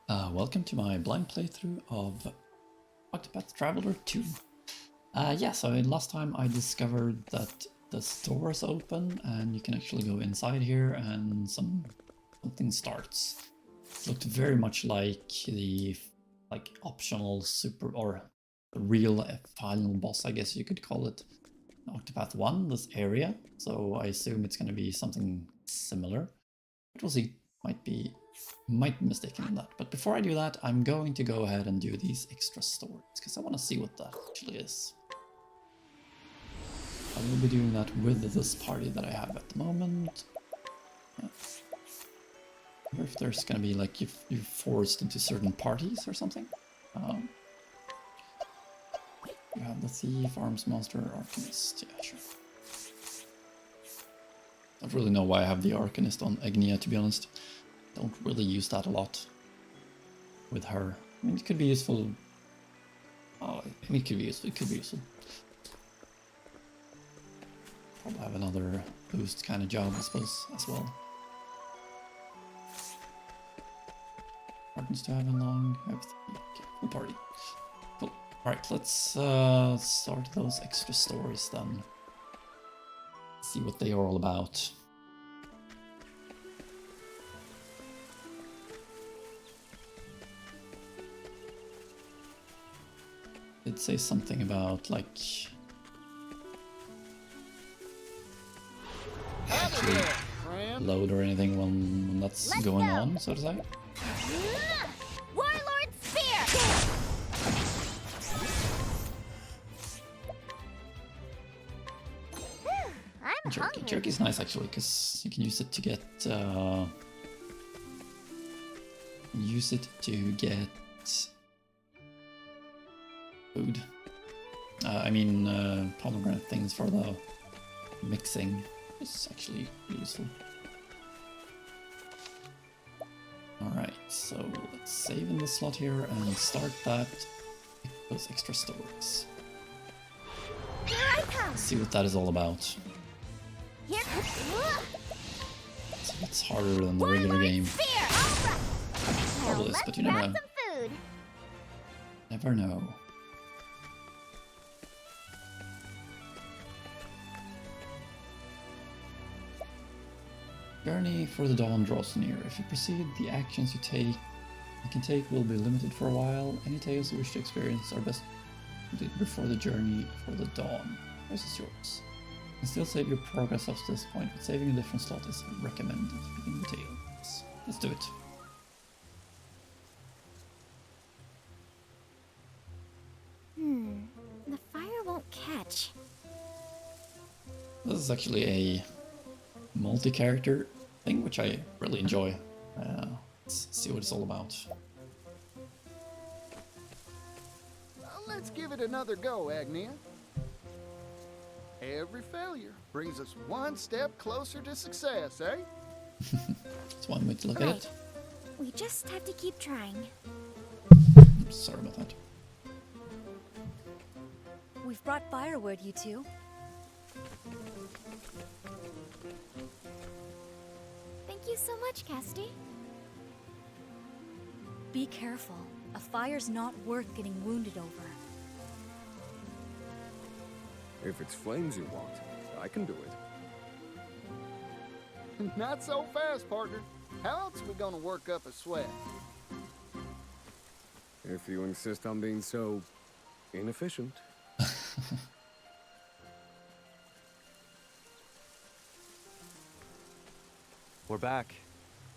Welcome to my blind playthrough of Octopath Traveler II. So last time I discovered that the store is open and you can actually go inside here and something starts. It looked very much like the optional super or real final boss, I guess you could call it, Octopath 1, this area. So I assume it's going to be something similar, but we'll see. Might be mistaken in that. But before I do that, I'm going to go ahead and do these extra stories, because I want to see what that actually is. I will be doing that with this party that I have at the moment. Yeah. I wonder if there's going to be like you're forced into certain parties or something. You have the thief, arms master, arcanist. Yeah, sure. I don't really know why I have the arcanist on Agnia, to be honest. Don't really use that a lot with her. I mean, it could be useful. Oh, I mean, it could be useful. It could be useful. Probably have another boost kind of job, I suppose, as well. Partners to have along. Okay, full party. Cool. Alright, let's start those extra stories then. See what they are all about. It says something about like actually load or anything when that's going on, so to say. Warlord Spear! I'm Jerky. Jerky's nice actually, because you can use it to get food. Pomegranate things for the mixing is actually useful. Alright, so let's save in the slot here and start those extra stories. Here I come. Let's see what that is all about. Here. So it's harder than the regular game. Probably is, but you never know. Food. Never know. Journey for the dawn draws near. If you proceed, the actions you can take will be limited for a while. Any tales you wish to experience are best completed before the journey for the dawn. This is yours. You can still save your progress up to this point, but saving a different slot is recommended. Begin the tales. Let's do it. The fire won't catch. This is actually a multi-character thing, which I really enjoy. Let's see what it's all about. Let's give it another go, Agnia. Every failure brings us one step closer to success, eh? That's one way to look at it. We just have to keep trying. Sorry about that. We've brought firewood, you two. Thank you so much, Cassidy. Be careful. A fire's not worth getting wounded over. If it's flames you want, I can do it. Not so fast, partner. How else are we gonna work up a sweat? If you insist on being so inefficient. We're back.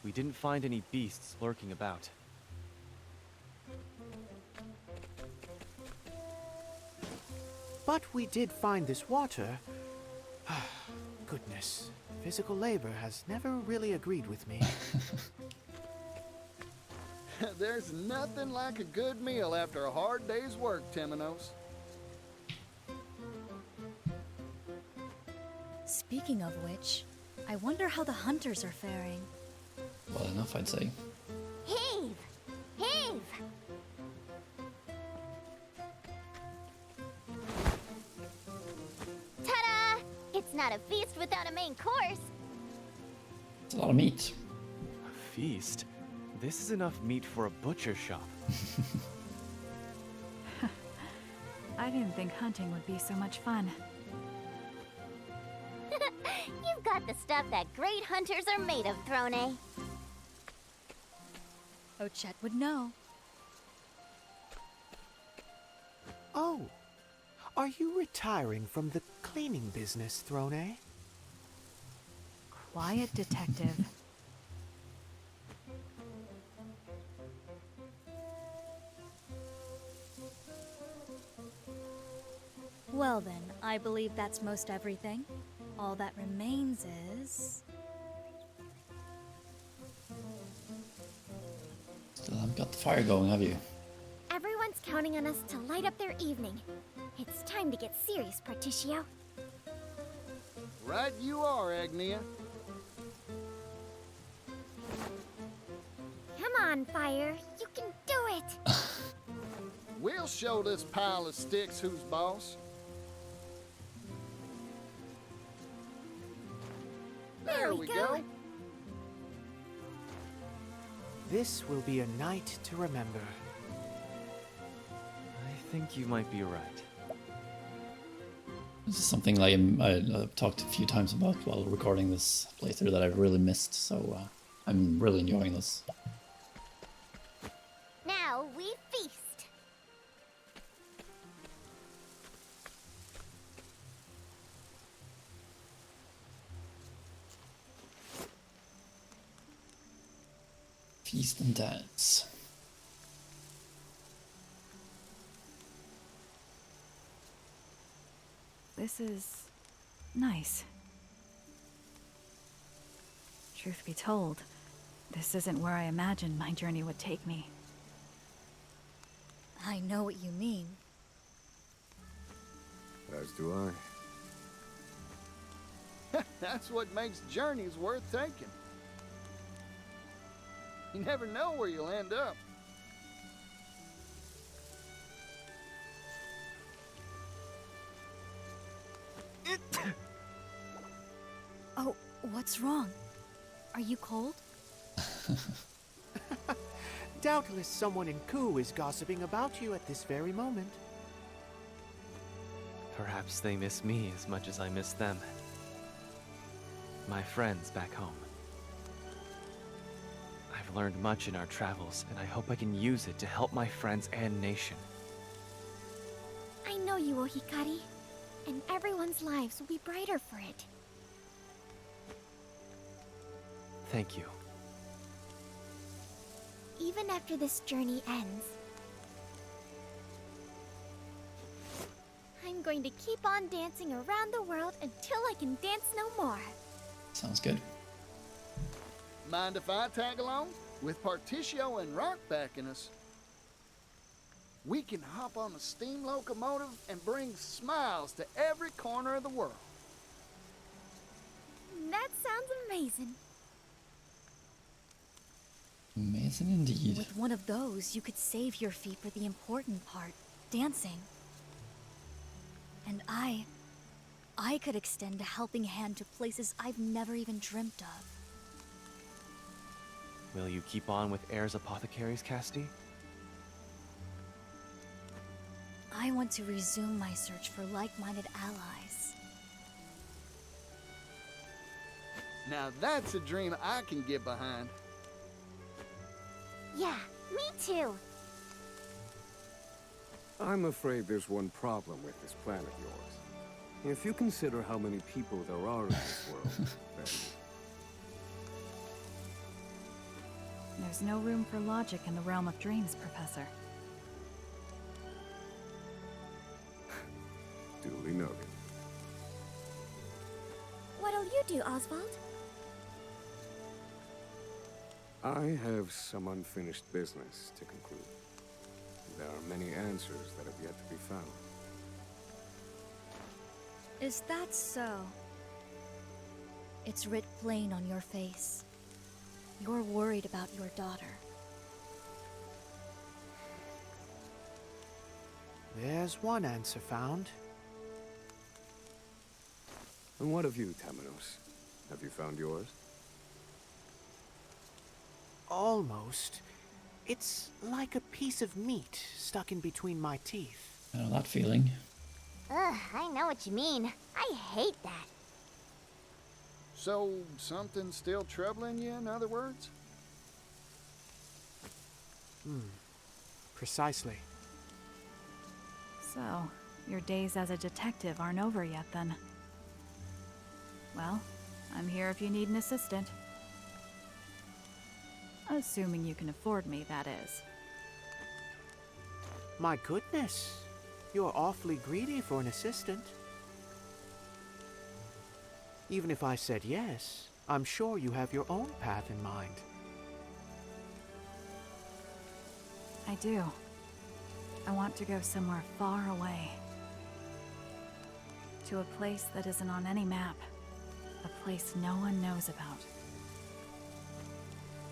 We didn't find any beasts lurking about. But we did find this water. Goodness, physical labor has never really agreed with me. There's nothing like a good meal after a hard day's work, Temenos. Speaking of which, I wonder how the hunters are faring. Well enough, I'd say. Heave! Heave! Ta-da! It's not a feast without a main course. It's a lot of meat. A feast? This is enough meat for a butcher shop. I didn't think hunting would be so much fun. You've got the stuff that great hunters are made of, Throne. Ochette would know. Oh, are you retiring from the cleaning business, Throne? Quiet detective. Well then, I believe that's most everything. All that remains is... Still haven't got the fire going, have you? Everyone's counting on us to light up their evening. It's time to get serious, Particio. Right you are, Agnia. Come on, Fire. You can do it. We'll show this pile of sticks who's boss. There we go. This will be a night to remember. I think you might be right. This is something like I've talked a few times about while recording this playthrough that I've really missed, so I'm really enjoying this. Now we feast. Feast and dance. This is... nice. Truth be told, this isn't where I imagined my journey would take me. I know what you mean. As do I. That's what makes journeys worth taking. You never know where you'll end up. Oh, what's wrong? Are you cold? Doubtless someone in Ku is gossiping about you at this very moment. Perhaps they miss me as much as I miss them. My friends back home. I've learned much in our travels, and I hope I can use it to help my friends and nation. I know you will, Hikari. And everyone's lives will be brighter for it. Thank you. Even after this journey ends, I'm going to keep on dancing around the world until I can dance no more. Sounds good. Mind if I tag along? With Particio and Rock backing us, we can hop on a steam locomotive and bring smiles to every corner of the world. That sounds amazing. Amazing indeed. With one of those, you could save your feet for the important part, dancing. And I could extend a helping hand to places I've never even dreamt of. Will you keep on with Air's apothecaries, Casti? I want to resume my search for like-minded allies. Now that's a dream I can get behind. Yeah, me too. I'm afraid there's one problem with this planet of yours. If you consider how many people there are in this world, then... There's no room for logic in the realm of dreams, Professor. Duly noted. What'll you do, Oswald? I have some unfinished business to conclude. There are many answers that have yet to be found. Is that so? It's writ plain on your face. You're worried about your daughter. There's one answer found. And what of you, Tamanos? Have you found yours? Almost. It's like a piece of meat stuck in between my teeth. I know that feeling. Ugh, I know what you mean. I hate that. So, something's still troubling you, in other words? Precisely. So, your days as a detective aren't over yet then. Well, I'm here if you need an assistant. Assuming you can afford me, that is. My goodness. You're awfully greedy for an assistant. Even if I said yes, I'm sure you have your own path in mind. I do. I want to go somewhere far away. To a place that isn't on any map. A place no one knows about.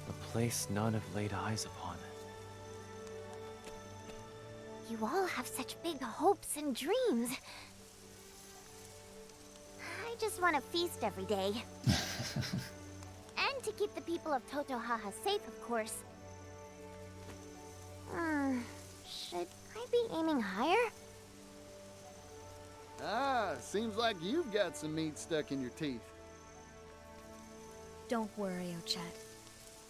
A place none have laid eyes upon. You all have such big hopes and dreams. I just want to feast every day. And to keep the people of Totohaha safe, of course. Should I be aiming higher? Ah, seems like you've got some meat stuck in your teeth. Don't worry, Ochette.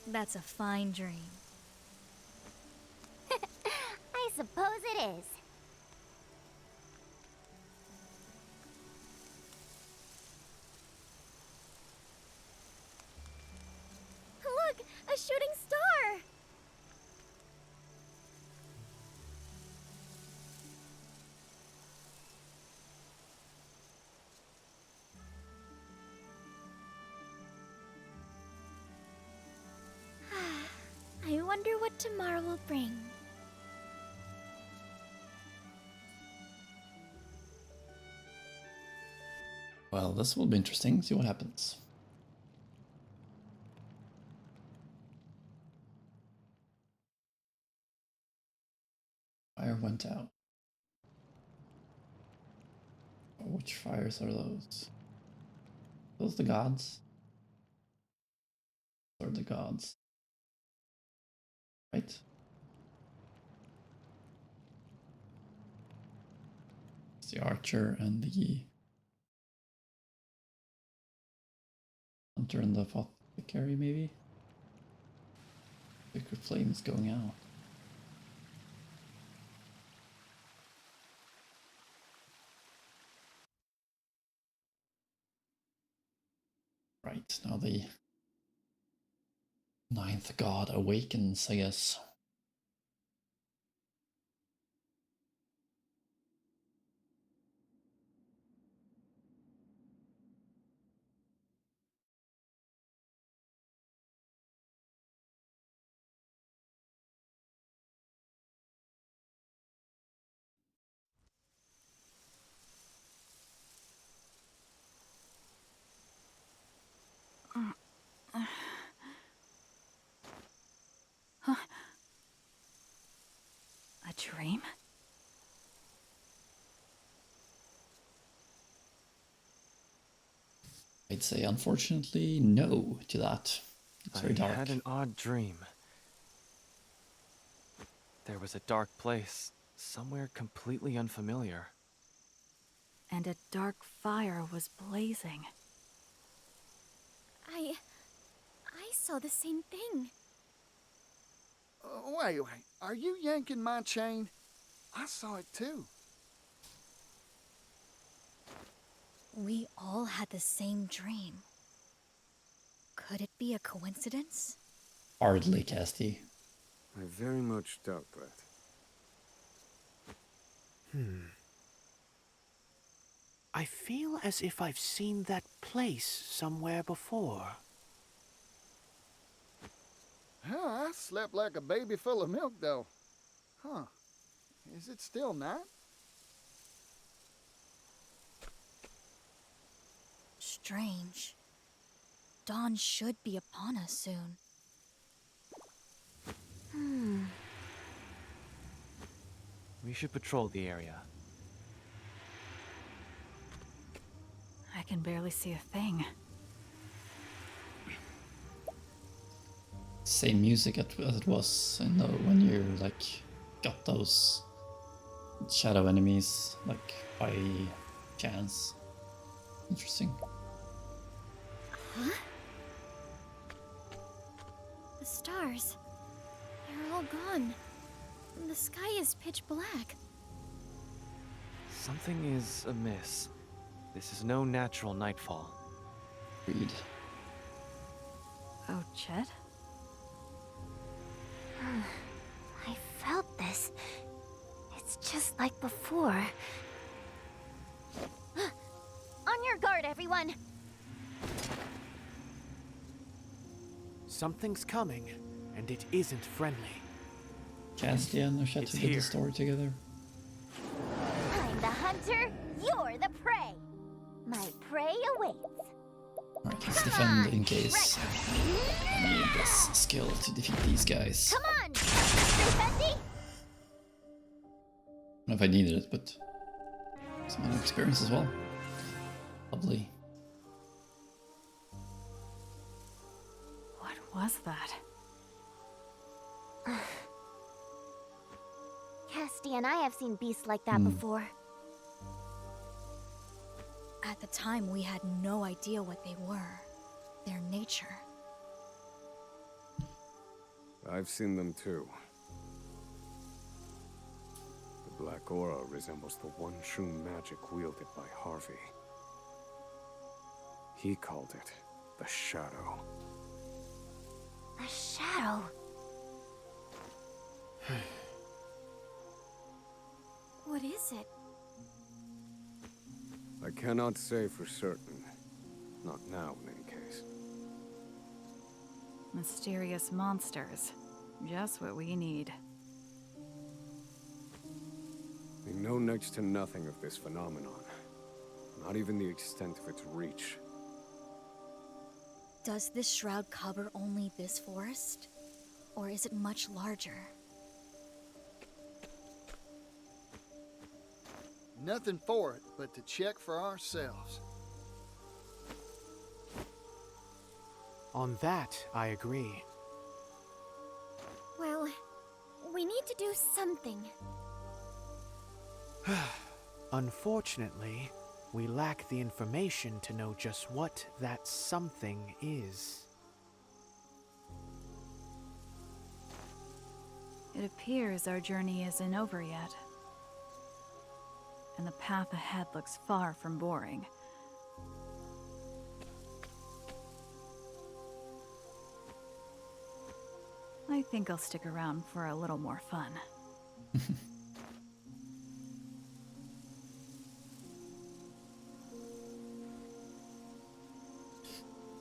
That's a fine dream. I suppose it is. Look! A shooting star! I wonder what tomorrow will bring. Well, this will be interesting. See what happens. Fire went out. Oh, which fires are those? Those the gods? Or the gods? Right? It's the archer and the hunter and the apothecary, maybe? Sacred flame is going out. Right, now the ninth god awakens, I guess. A dream? I'd say, unfortunately, no to that. It's very dark. I had an odd dream. There was a dark place, somewhere completely unfamiliar. And a dark fire was blazing. I saw the same thing. Wait. Are you yanking my chain? I saw it too. We all had the same dream. Could it be a coincidence? Hardly, Casty. I very much doubt that. I feel as if I've seen that place somewhere before. I slept like a baby full of milk, though. Huh. Is it still night? Strange. Dawn should be upon us soon. We should patrol the area. I can barely see a thing. same music as it was in when you like got those shadow enemies like by chance. Interesting. Huh? The stars. They're all gone. The sky is pitch black. Something is amiss. This is no natural nightfall. Read. Oh, Chet? I felt this. It's just like before. On your guard, everyone! Something's coming, and it isn't friendly. Castian and Chet It's who did here. the story together. I'm the hunter, you're the prey. My prey awaits. Alright, let's defend in case I need this skill to defeat these guys. Come on, Mr. Fendi! I don't know if I needed it, but some other experience as well. Lovely. What was that? Casty and I have seen beasts like that before. At the time, we had no idea what they were, their nature. I've seen them too. The black aura resembles the one true magic wielded by Harvey. He called it the Shadow. A shadow. What is it? I cannot say for certain. Not now, in any case. Mysterious monsters. Just what we need. We know next to nothing of this phenomenon. Not even the extent of its reach. Does this shroud cover only this forest? Or is it much larger? Nothing for it but to check for ourselves. On that, I agree. Well, we need to do something. Unfortunately, we lack the information to know just what that something is. It appears our journey isn't over yet. And the path ahead looks far from boring. I think I'll stick around for a little more fun.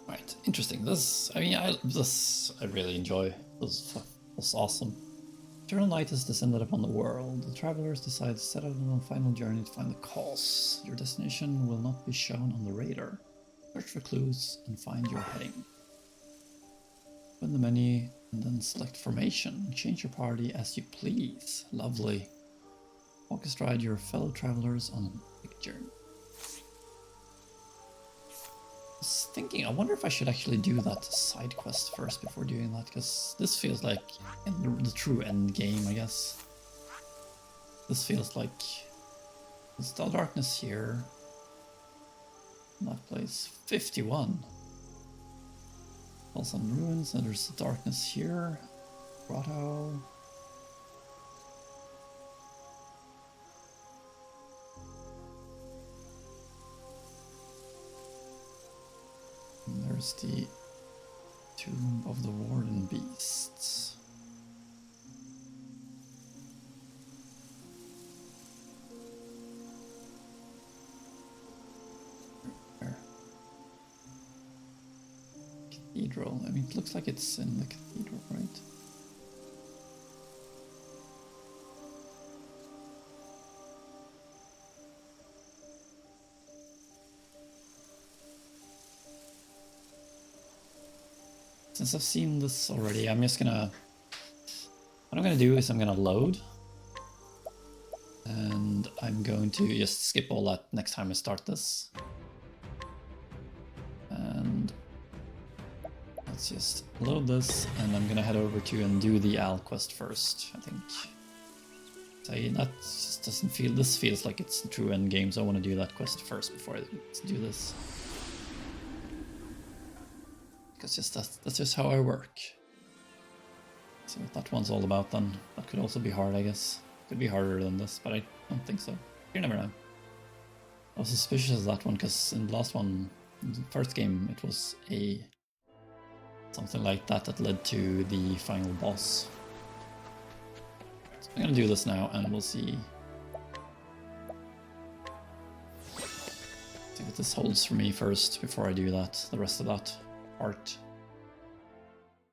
Right, interesting. This, I mean, I really enjoy. This was awesome. Eternal night has descended upon the world. The travelers decide to set out on a final journey to find the cause. Your destination will not be shown on the radar. Search for clues and find your heading. Open the menu and then select formation. Change your party as you please. Lovely. Walk astride your fellow travelers on a big journey. I was thinking, I wonder if I should actually do that side quest first before doing that, because this feels like the true end game, I guess. This feels like there's still darkness here. In that place, 51. Also some ruins, and there's darkness here. Grotto. And there's the tomb of the warden beasts. There. Cathedral. I mean, it looks like it's in the cathedral, right? Since I've seen this already, I'm just gonna... What I'm gonna do is I'm gonna load. And I'm going to just skip all that next time I start this. And let's Let's just load this, and I'm gonna head over to and do the Al quest first, I think. So that just doesn't feel, this feels like it's the true end game, so I want to do that quest first before I do this. Because that's just how I work. See what that one's all about then. That could also be hard, I guess. Could be harder than this, but I don't think so. You never know. I was suspicious of that one because in the last one, in the first game, it was something like that led to the final boss. So I'm gonna do this now and we'll see what this holds for me first before I do that, the rest of that part.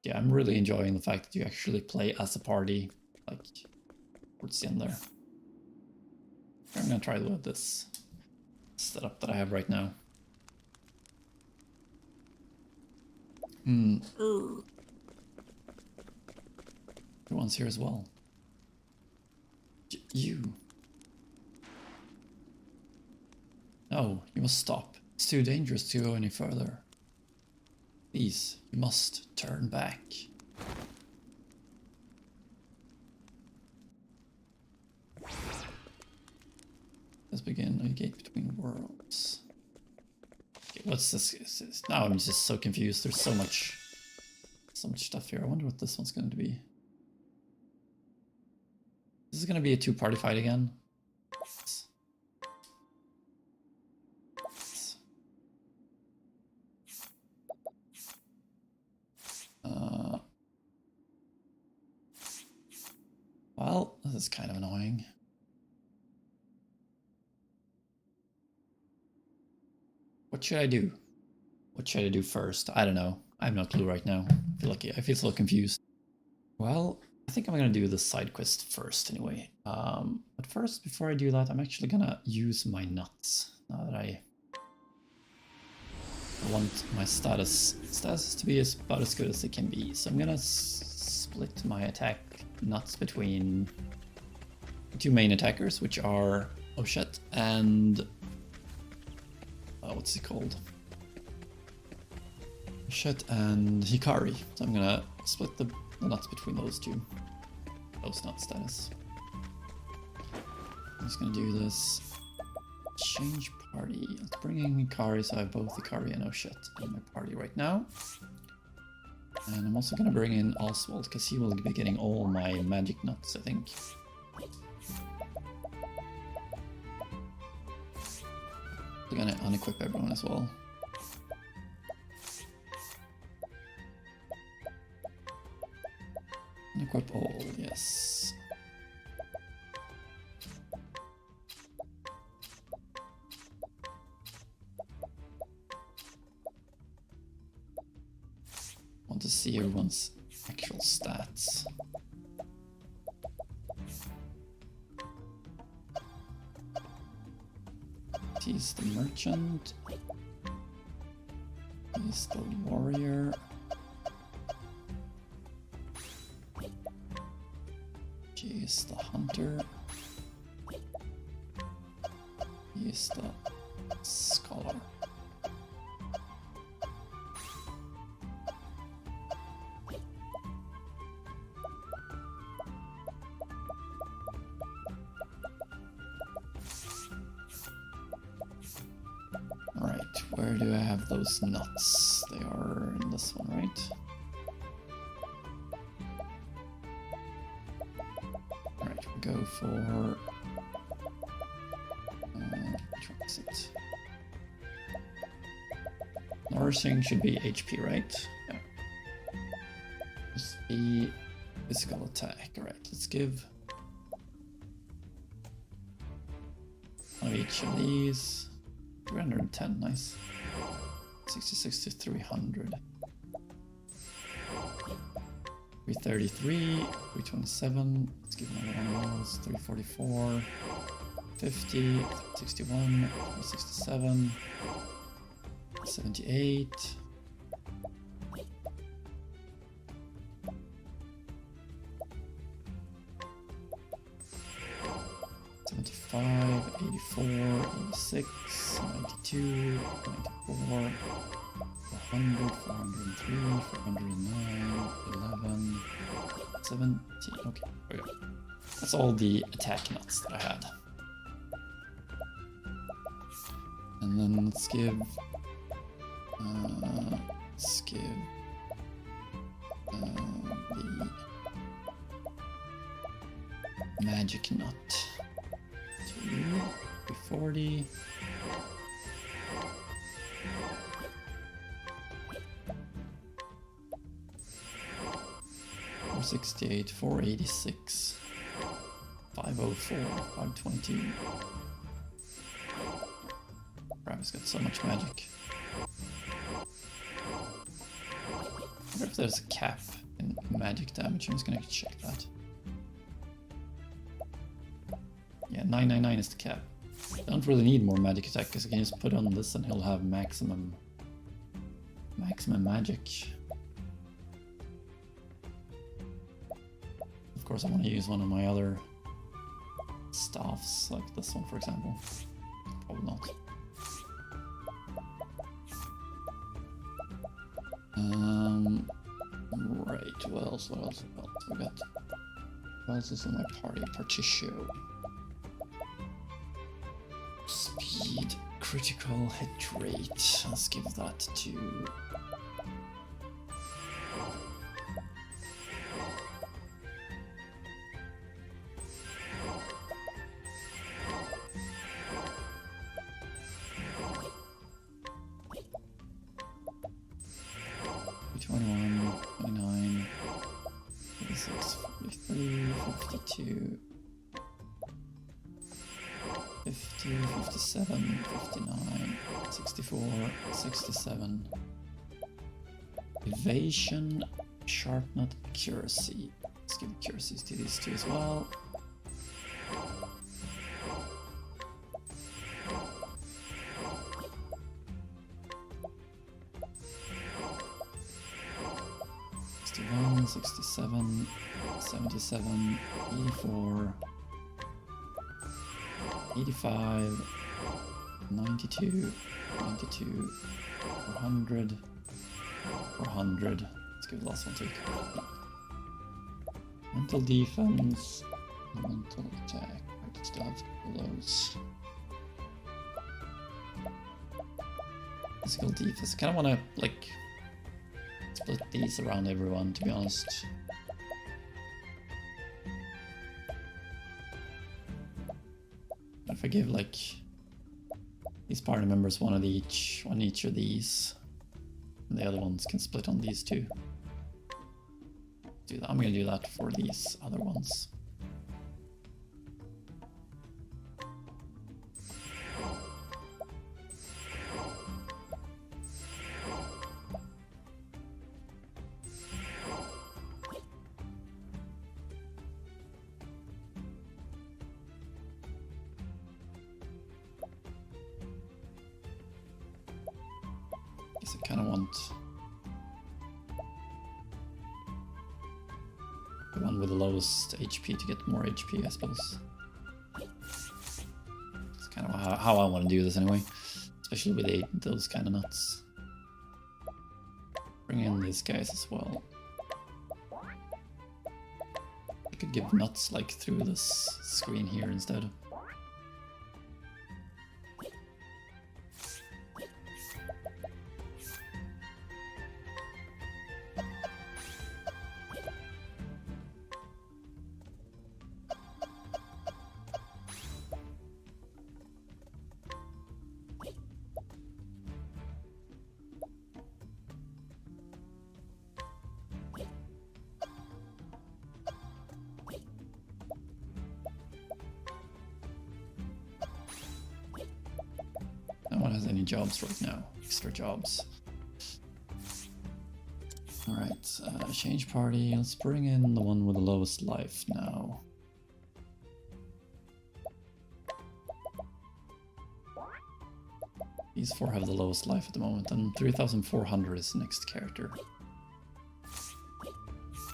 Yeah, I'm really enjoying the fact that you actually play as a party, like, towards the end there. I'm gonna try with this setup that I have right now. Everyone's here as well. You. No, you must stop. It's too dangerous to go any further. Please, you must turn back. Let's begin a gate between worlds. Okay, what's this? Now I'm just so confused. There's so much stuff here. I wonder what this one's going to be. This is going to be a two-party fight again. Well, this is kind of annoying. What should I do? What should I do first? I don't know. I have no clue right now. I feel so confused. Well, I think I'm gonna do the side quest first anyway. But first, before I do that, I'm actually gonna use my nuts. Now that I want my status to be about as good as it can be. So I'm gonna split my attack nuts between the two main attackers, which are Oshet and what's it called? Oshet and Hikari. So I'm gonna split the nuts between those two. Those nuts, that is. I'm just gonna do this. Change party. Let's bring in Hikari, so I have both Hikari and Oshet in my party right now. And I'm also gonna bring in Oswald, because he will be getting all my magic nuts, I think. I'm gonna unequip everyone as well. Unequip all, yes. Want to see everyone's actual stats. He's the merchant. He's the warrior. She is the hunter. He is the scholar. Alright, where do I have those nuts? They are in this one, right? Alright, we'll go for... which one is it? Nourishing should be HP, right? Yeah. Just the physical attack. Alright, let's give one of each of these. 310, nice. 66 to 300. 333, 327, let's give another one of those. 344, 50, 61, 67, 78. 75, 84, 86, 92, 94, 400, 403, 409, 11, 17. Okay, there we go. That's all the attack nuts that I had. And then let's give the magic nut to 340. 468, 486, 504, 522. Travis got so much magic. I wonder if there's a cap in magic damage. I'm just gonna check that. Yeah, 999 is the cap. I don't really need more magic attack because I can just put on this and he'll have maximum magic. Of course, I want to use one of my other staffs, like this one, for example. Probably not. Right, what else? We got... What else is in my party? Particio. Speed, critical hit rate. Let's give that to... 50, 57, 59, 64, 67. Evasion, sharp nut, accuracy. Let's give accuracies to these two as well. '61, 67, 77, 84. 85, 92, 92, 400, 400. Let's give the last one too. Mental defense, mental attack. I still have all those. Physical defense. I kind of want to like split these around everyone, to be honest. If I give like these party members one each of these, and the other ones can split on these two. Do that. I'm gonna do that for these other ones. I kind of want the one with the lowest HP to get more HP, I suppose. It's kind of how I want to do this anyway, especially with those kind of nuts. Bring in these guys as well. I could give nuts like through this screen here instead. No one has any jobs right now. Extra jobs. Alright, change party. Let's bring in the one with the lowest life now. These four have the lowest life at the moment, and 3,400 is the next character.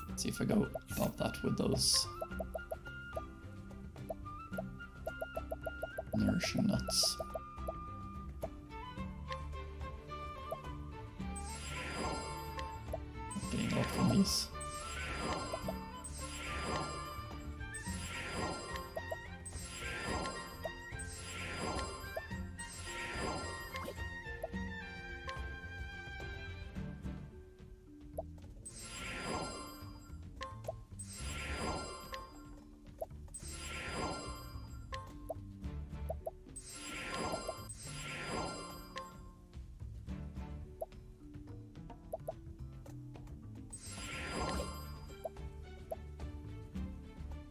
Let's see if I go above that with those nourishing nuts.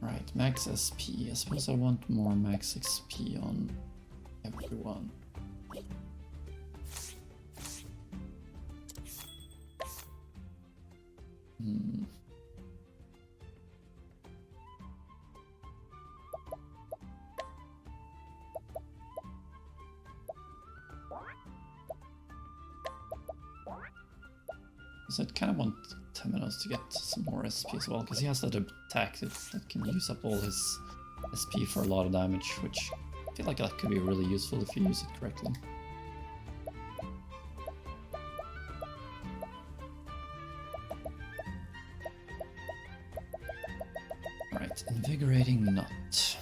Right, max SP. I suppose I want more max XP on everyone. Hmm. So I kind of want Temenos to get some more SP as well, because he has that attack that can use up all his SP for a lot of damage, which I feel like that could be really useful if you use it correctly. Alright, invigorating nut.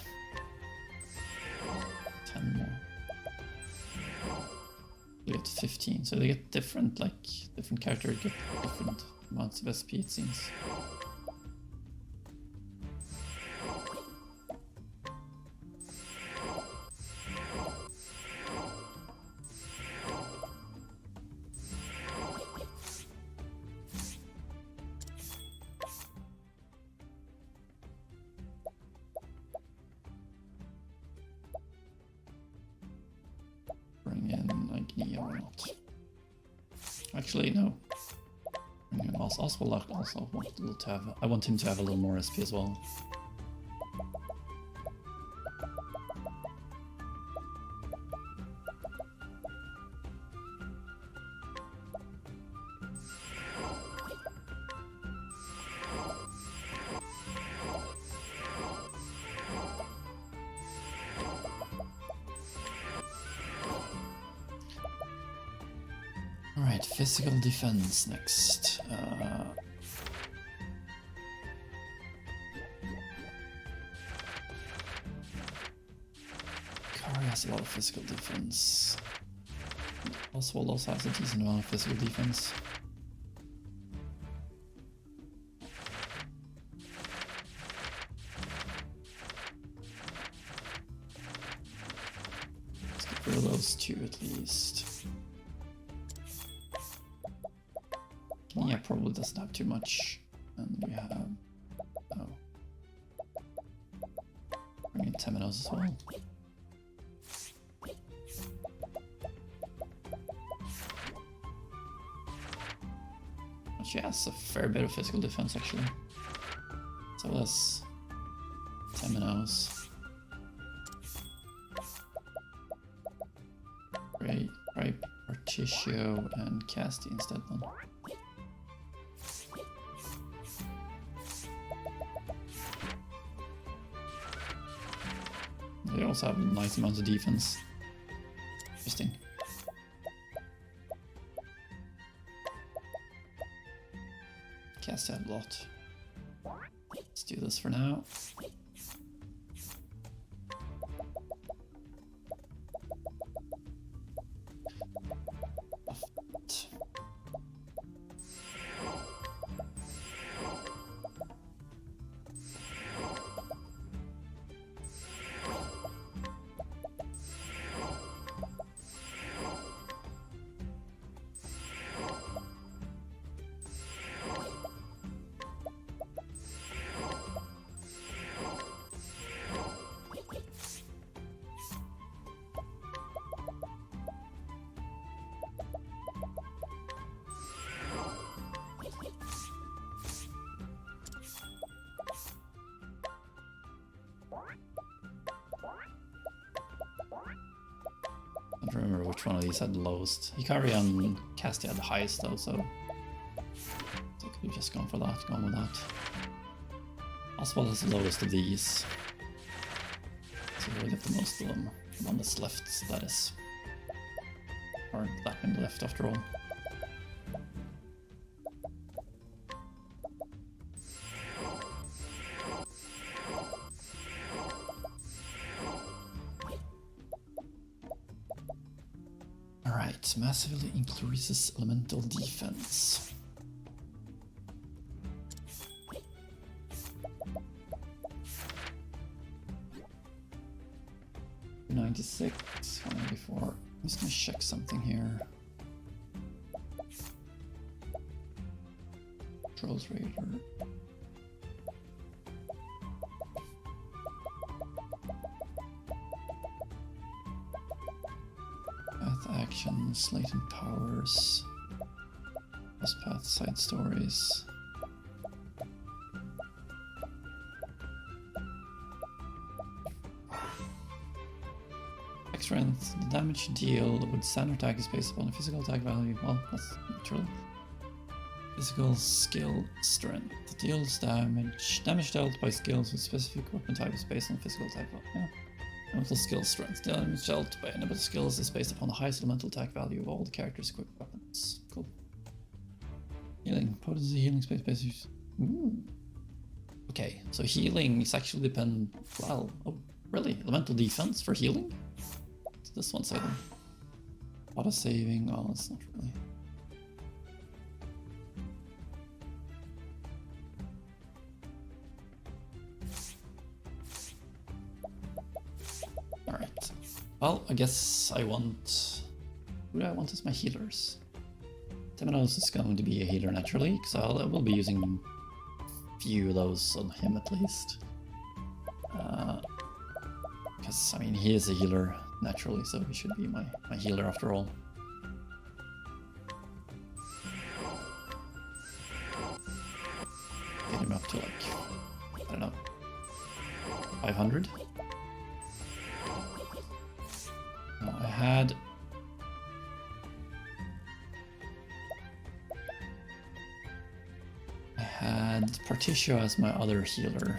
10 more. They get 15, so they get different, like, different characters get different amounts of SP, it seems. Bring in Agnia or not. Actually, no. Bring in Oswald also want to have. I want him to have a little more SP as well. Alright, physical defense next. Kari has a lot of physical defense. Oswald also has a decent amount of physical defense. Let's get rid of those two at least. Yeah, probably doesn't have too much. And we have... oh. Bring in Temenos as well. She has a fair bit of physical defense actually. So let's... Temenos. Great, right, Particio and Casti instead then. They also have a nice amount of defense. Interesting. Cast out a lot. Let's do this for now. I don't remember which one of these had the lowest. Hikari and Casti had the highest though, so I could have just gone with that. Oswald has the lowest of these. So we'll get the most of them. The one that's left, that is. Or that one left after all. Alright, massively increases elemental defense. $96, 194. I'm just gonna check something here. Trolls Raider. interactions, latent powers, cross path side stories. Strength. The damage deal with standard attack is based upon a physical attack value. Well, that's natural. Physical skill strength. It deals damage. Damage dealt by skills with specific weapon type is based on physical attack value. Yeah. Elemental skill strength. The damage dealt by elemental skills is based upon the highest elemental attack value of all the characters' equipped weapons. Cool. Healing. Potency healing space based. Okay, so healing is actually depend. Well, oh, really? Elemental defense for healing? This one's either auto saving. Oh, that's not really. Alright. Well, I guess I want. Who do I want as my healers? Temenos is going to be a healer naturally, because I will be using a few of those on him at least. Because, I mean, he is a healer naturally, so he should be my healer after all. Get him up to like, I don't know, 500? No, I had Particio as my other healer.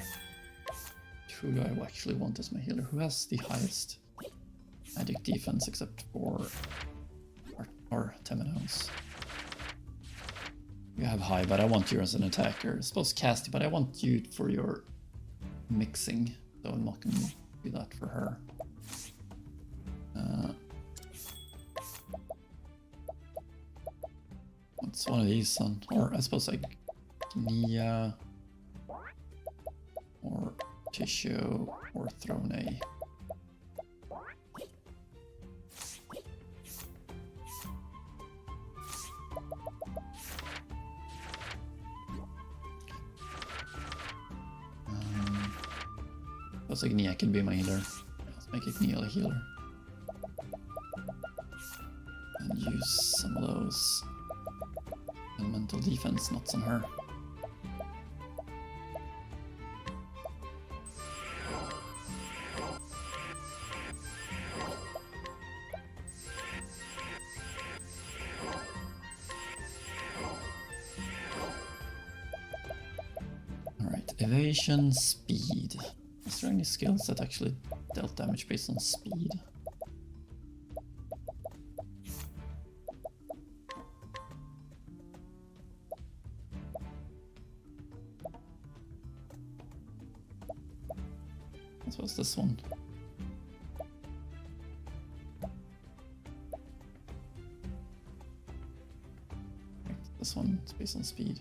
Who do I actually want as my healer? Who has the highest magic defense except for our Temenos? You have high, but I want you as an attacker. I suppose Casty, but I want you for your mixing, so I'm not going to do that for her. What's one of these on? Or I suppose like Nia or Tissue or Throne. Looks like Nia can be my healer. Let's make it Nia a healer. And use some of those elemental defense nuts on her. Evasion, speed. Is there any skills that actually dealt damage based on speed? I suppose this one. This one is based on speed.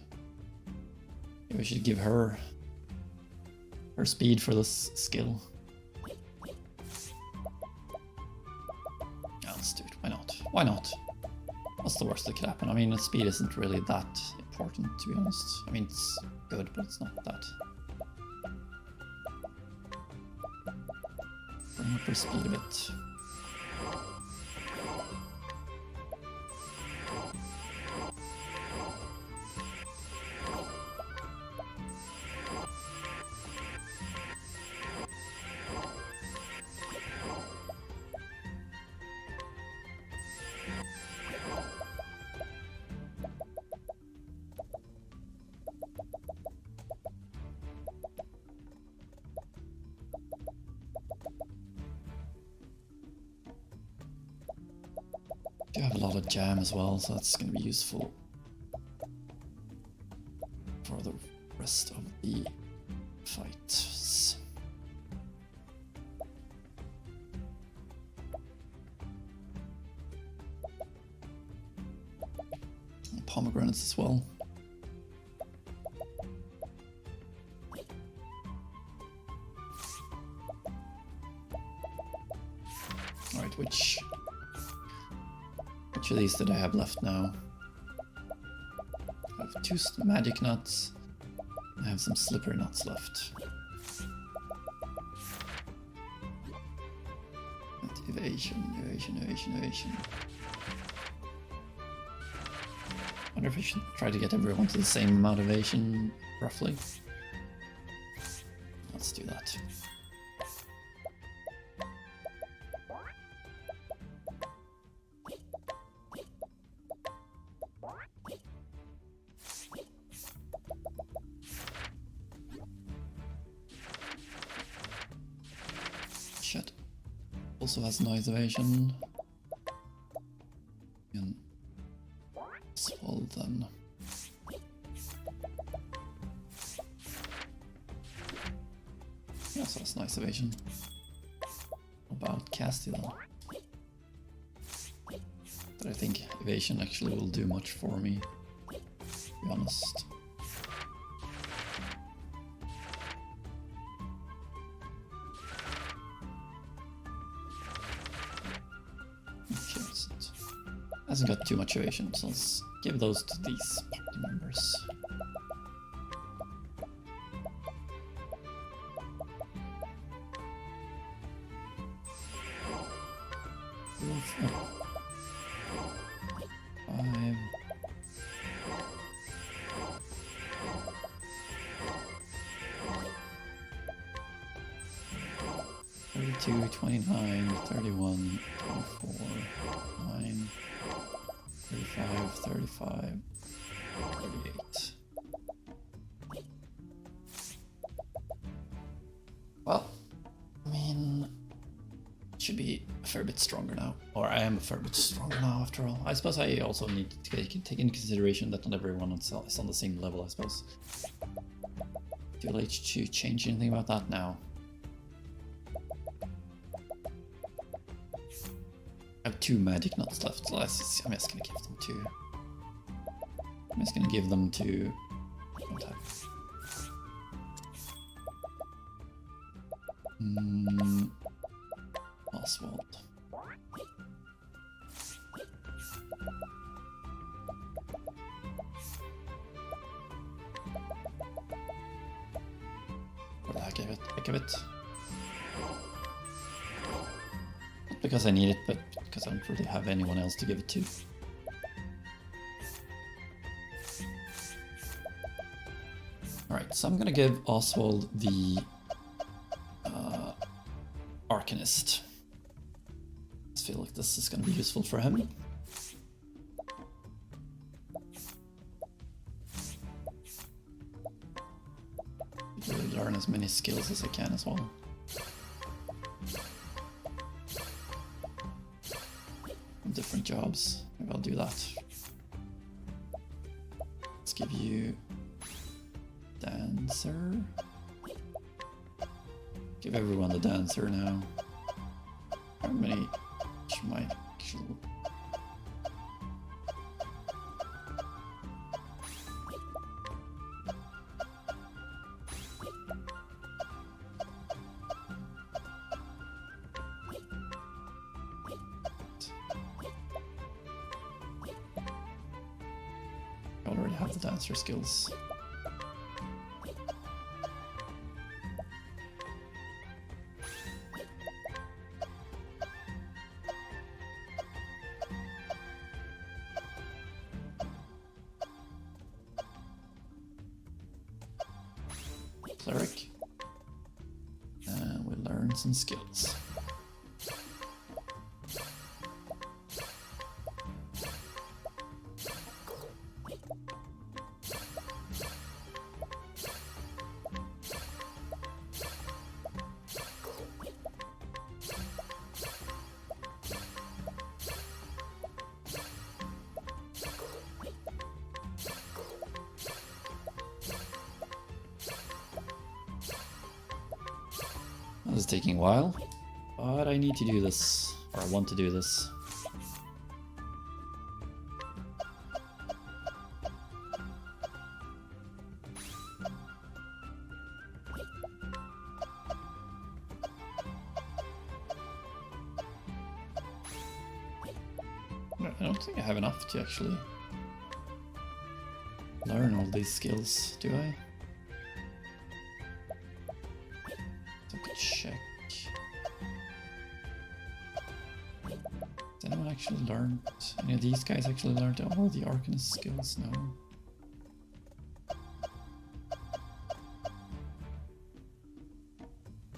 Maybe we should give her speed for this skill. Yeah, let's do it. Why not? Why not? What's the worst that could happen? I mean, speed isn't really that important, to be honest. I mean, it's good, but it's not that. Bring up her speed a bit. I have a lot of jam as well, so that's going to be useful for the rest of the fights. And pomegranates as well. Alright, which of these did I have left now? I have 2 magic nuts. I have some slippery nuts left. Evasion. wonder if I should try to get everyone to the same motivation, roughly. Let's do that. Shit. Also has noise evasion. And swallow them. Yeah, so that's nice evasion. About Casty then. But I think evasion actually will do much for me, to be honest. Okay, so it hasn't got too much evasion, so let's give those to these party members. Oh. 5. 32, 29, 31, 24, 9, 35, 35, 38. Well, I mean, should be a fair bit stronger now. Or I am a fair bit stronger now, after all. I suppose I also need to take into consideration that not everyone is on the same level, I suppose. Too late to change anything about that now. I have 2 magic nuts left, so I'm just gonna give them to... I'm just gonna give them to... Don't have... Oswald. For the heck of it. Not because I need it, but because I don't really have anyone else to give it to. Alright, so I'm gonna give Oswald the Arcanist. I feel like this is gonna be useful for him. Really learn as many skills as I can as well. Different jobs. Maybe I'll do that. Let's give you Dancer. Give everyone the Dancer now. How many should my actual... I already have the Dancer skills. Cleric. And we learn some skills. This is taking a while, but I need to do this, or I want to do this. I don't think I have enough to actually learn all these skills, do I? Check. Does anyone anyone actually learned? Any of these guys actually learned all the Arcanist skills? No.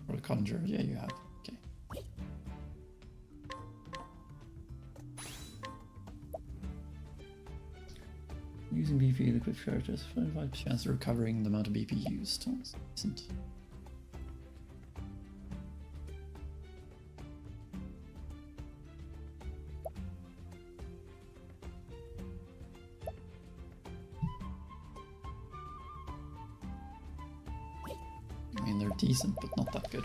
Or the Conjurer? Yeah, you have. Okay. Using BP to equip characters, 25% chance of recovering the amount of BP used. That's decent. I mean, they're decent, but not that good.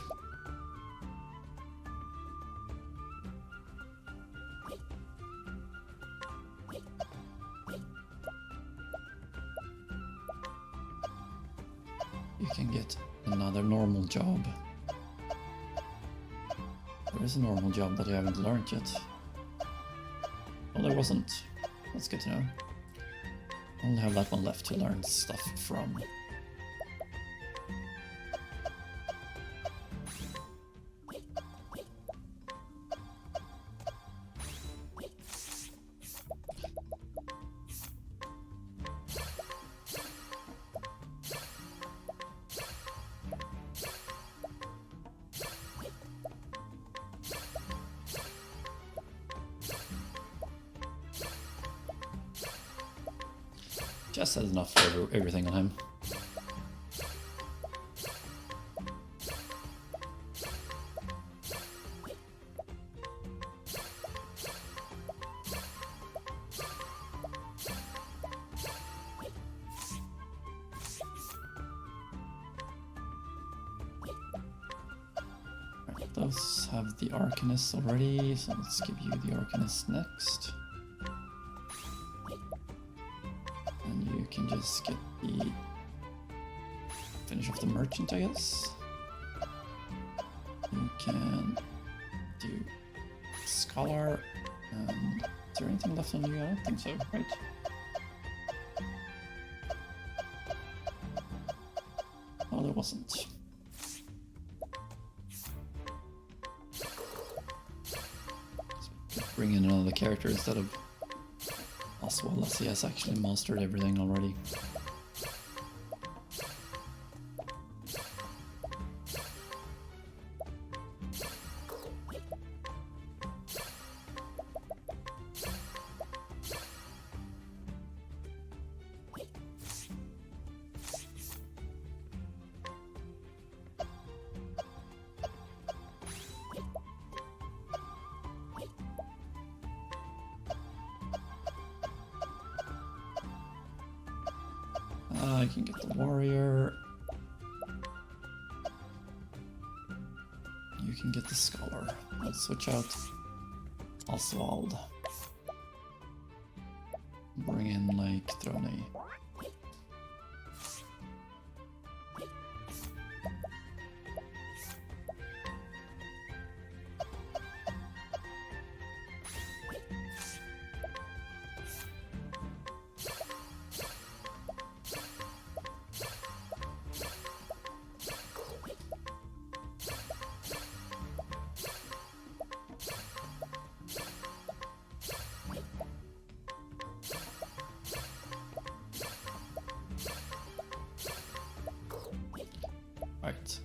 You can get another normal job. There is a normal job that I haven't learned yet. Oh, there wasn't. That's good to know. I only have that one left to learn stuff from. Just has enough for everything on him. Right, those have the Arcanist already, so let's give you the Arcanist next. You can just get the finish off the merchant, I guess. You can do scholar. Is there anything left on you? I don't think so, right? Oh, there wasn't. Bring in another character instead of Oswald, as he has actually mastered everything already. I can get the warrior. You can get the scholar. Let's switch out Oswald. Bring in like Throne. Right.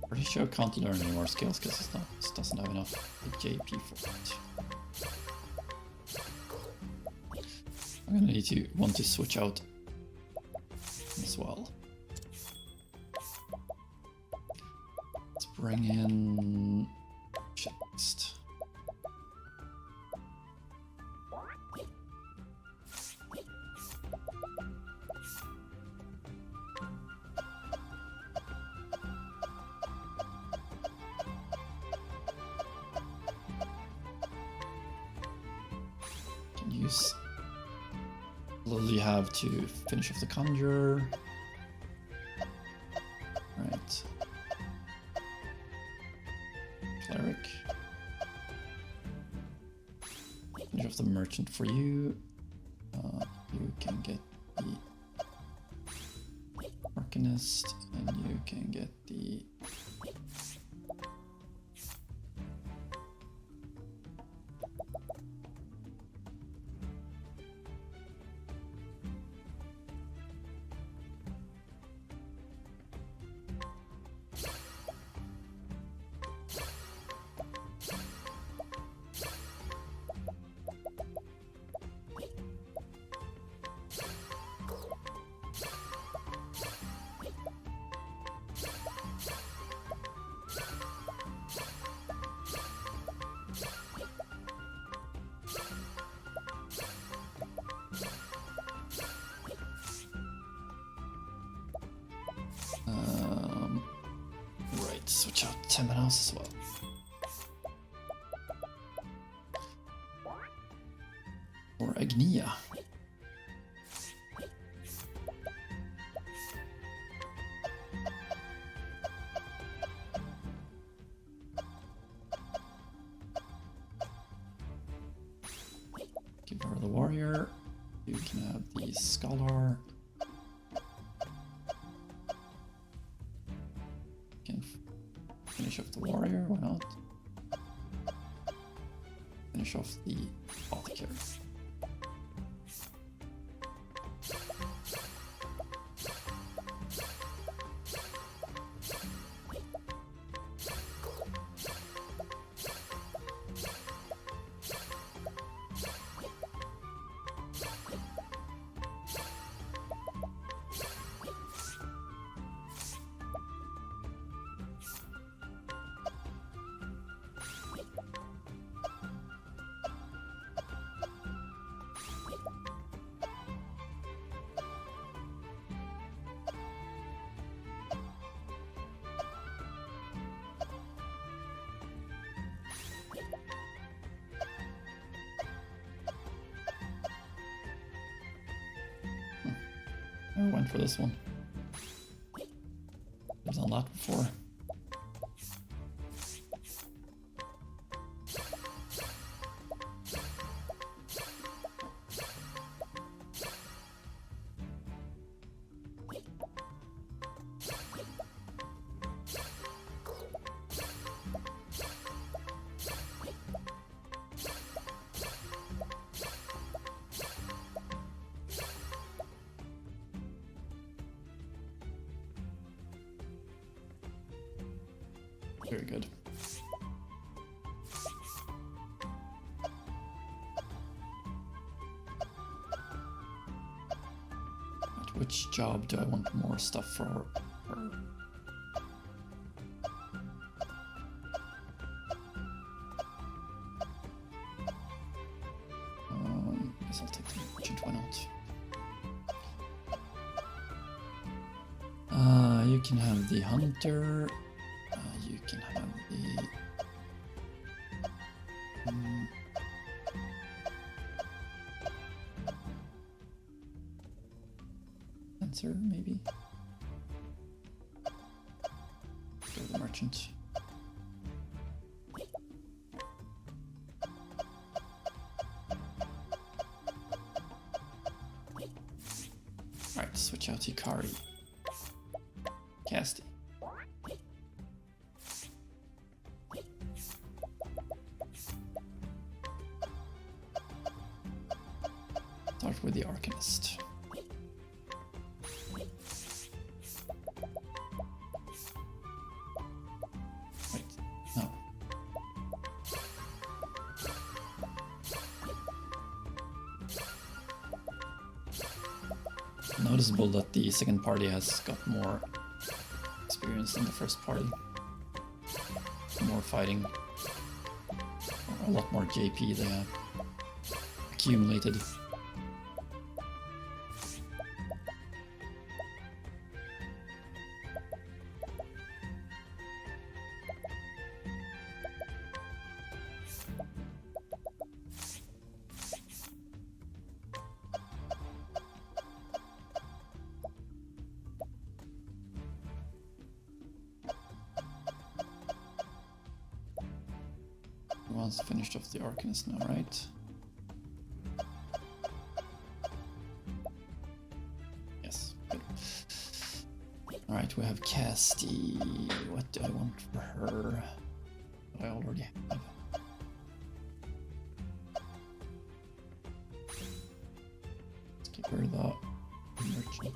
Pretty sure I can't learn any more skills because it doesn't have enough JP for it. I'm gonna need to want to switch out as well. Let's bring in next. Use you have to finish off the Conjurer. Right. Cleric. Finish off the Merchant for you. You can get the Arcanist, and you can get the switch out Timber House as well. Or Agnia. Give her the warrior. You can have the scholar. Can finish off the warrior, why not? Finish off the apothecary. I went for this one. I've done that before. Very good. Right, which job do I want more stuff for her? Guess I'll take the merchant, why not? You can have the hunter. You can have the answer, maybe. Go to the merchant. Alright, switch out Hikari. Casty. Start with the Arcanist. Wait, no. Noticeable that the second party has got more experience than the first party. More fighting. Or a lot more JP they have accumulated. Once finished off the Arcanist now, right? Yes, good. Alright, we have Casty. What do I want for her? I already have. Let's give her the merchant.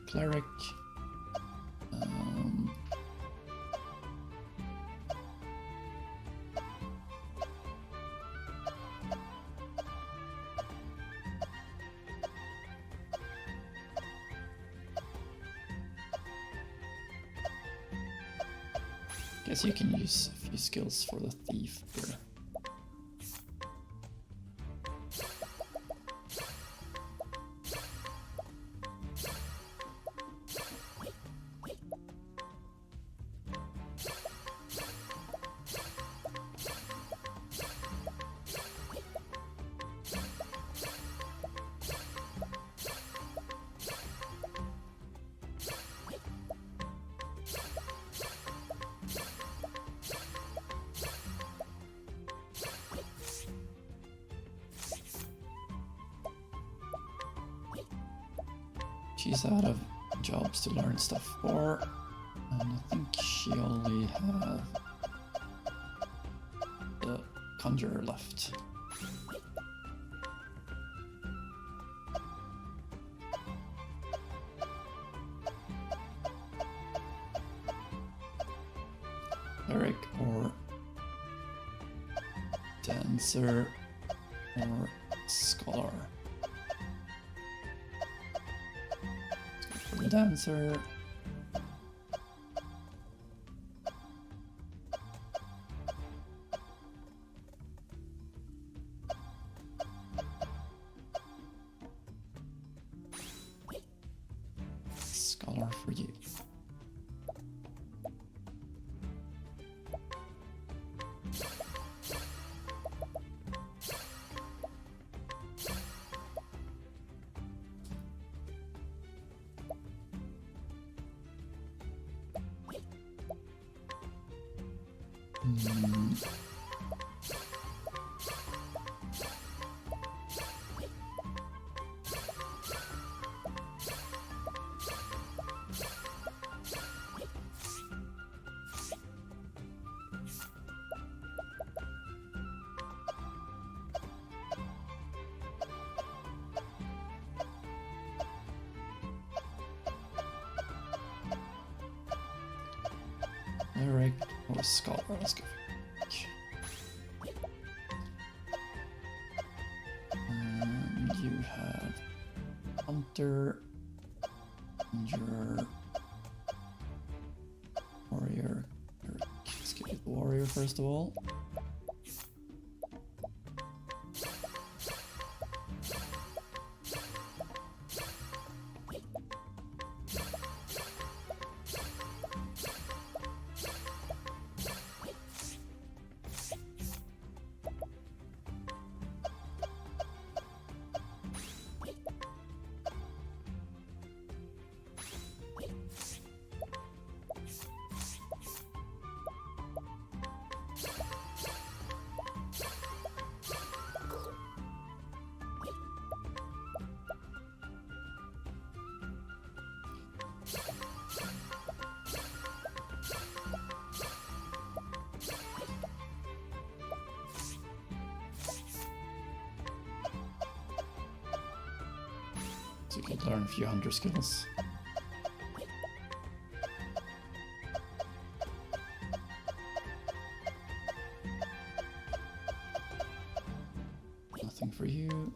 Cleric. Guess you can use a few skills for the thief here. She's out of jobs to learn stuff for, and I think she only has the conjurer left. Cleric or dancer or scholar. The dancer. Scholar for you. Cleric or scholar, let's go. And you have hunter, and your warrior. Let's get the warrior first of all. So you can learn a few hunter skills. Nothing for you.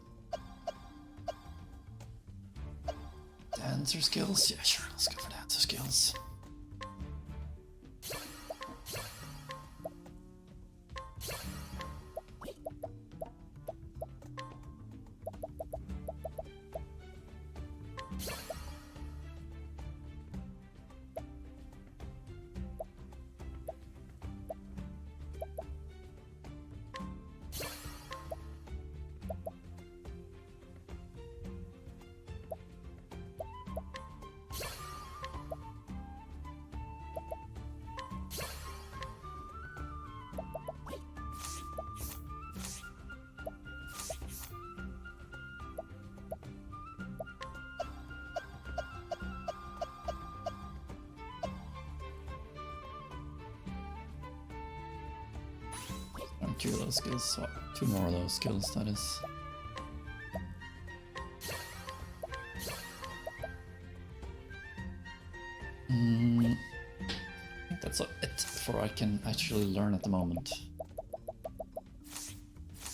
Dancer skills? Yeah, sure, let's go for dancer skills. Two of those skills, so two more of those skills, that is. I think that's it for I can actually learn at the moment.